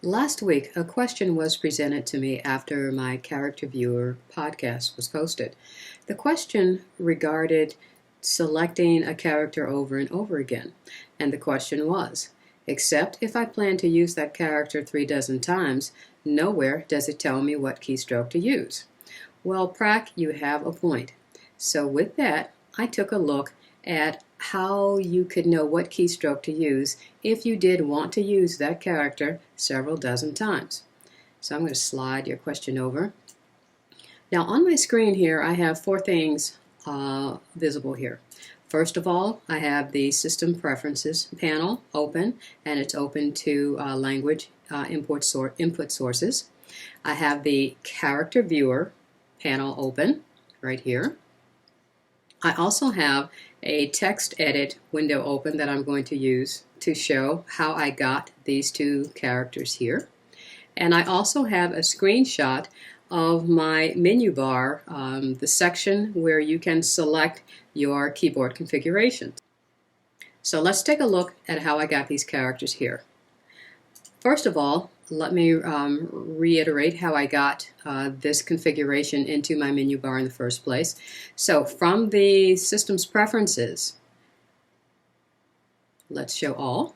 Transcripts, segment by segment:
Last week, a question was presented to me after my Character Viewer podcast was posted. The question regarded selecting a character over and over again, and the question was, except if I plan to use that character 3 times, nowhere does it tell me what keystroke to use. Well, Prac, you have a point. So with that, I took a look at how you could know what keystroke to use if you did want to use that character several dozen times. So I'm going to slide your question over. Now on my screen here I have four things visible here. First of all, I have the System Preferences panel open, and it's open to language input sources. I have the Character Viewer panel open right here. I also have a text edit window open that I'm going to use to show how I got these two characters here. And I also have a screenshot of my menu bar, the section where you can select your keyboard configuration. So let's take a look at how I got these characters here. First of all, let me reiterate how I got this configuration into my menu bar in the first place. So from the System's Preferences, let's show all,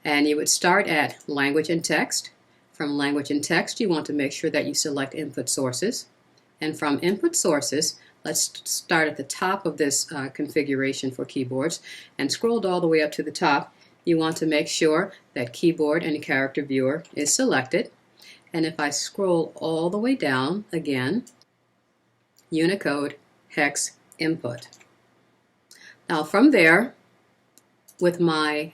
and you would start at Language and Text. From Language and Text, you want to make sure that you select Input Sources, and from Input Sources, let's start at the top of this configuration for keyboards and scroll all the way up to the top. You want to make sure that Keyboard and Character Viewer is selected. And if I scroll all the way down again, Unicode Hex Input. Now from there, with my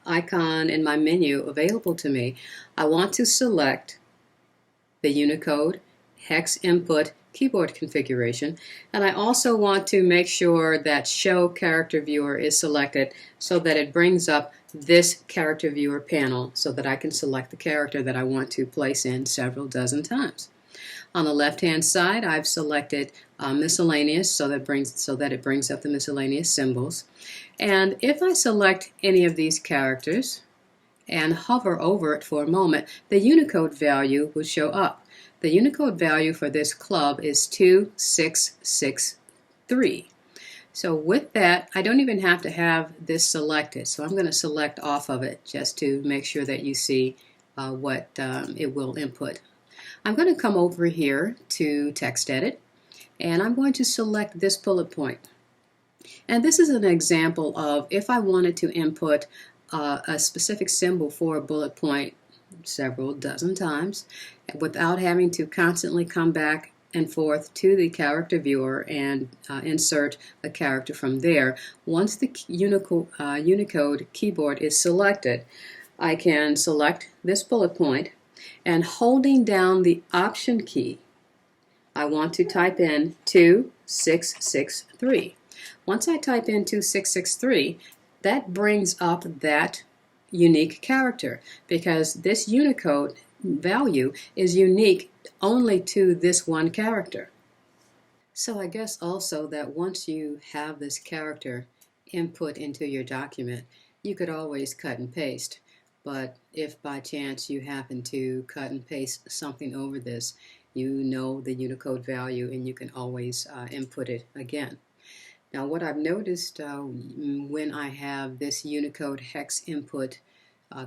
icon in my menu available to me, I want to select the Unicode Hex Input keyboard configuration, and I also want to make sure that Show Character Viewer is selected so that it brings up this Character Viewer panel so that I can select the character that I want to place in several dozen times. On the left hand side, I've selected Miscellaneous so that it brings up the miscellaneous symbols. And if I select any of these characters and hover over it for a moment, the Unicode value will show up. The Unicode value for this club is 2663. So with that, I don't even have to have this selected. So I'm going to select off of it just to make sure that you see what it will input. I'm going to come over here to Text Edit, and I'm going to select this bullet point. And this is an example of if I wanted to input a specific symbol for a bullet point several dozen times without having to constantly come back and forth to the Character Viewer and insert a character from there. Once the Unicode keyboard is selected, I can select this bullet point, and holding down the Option key, I want to type in 2663. Once I type in 2663, that brings up that unique character, because this Unicode value is unique only to this one character. So I guess also that once you have this character input into your document, you could always cut and paste. But if by chance you happen to cut and paste something over this, you know the Unicode value and you can always input it again. Now what I've noticed when I have this Unicode Hex Input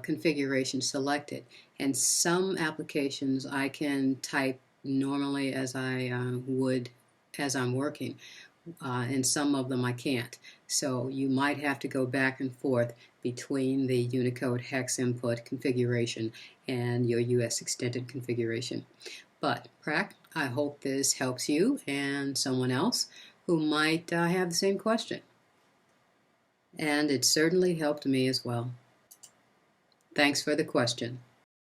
configuration selected, and some applications I can type normally as I would as I'm working, and some of them I can't. So you might have to go back and forth between the Unicode Hex Input configuration and your US Extended configuration. But Prac, I hope this helps you and someone else who might have the same question. And it certainly helped me as well. Thanks for the question.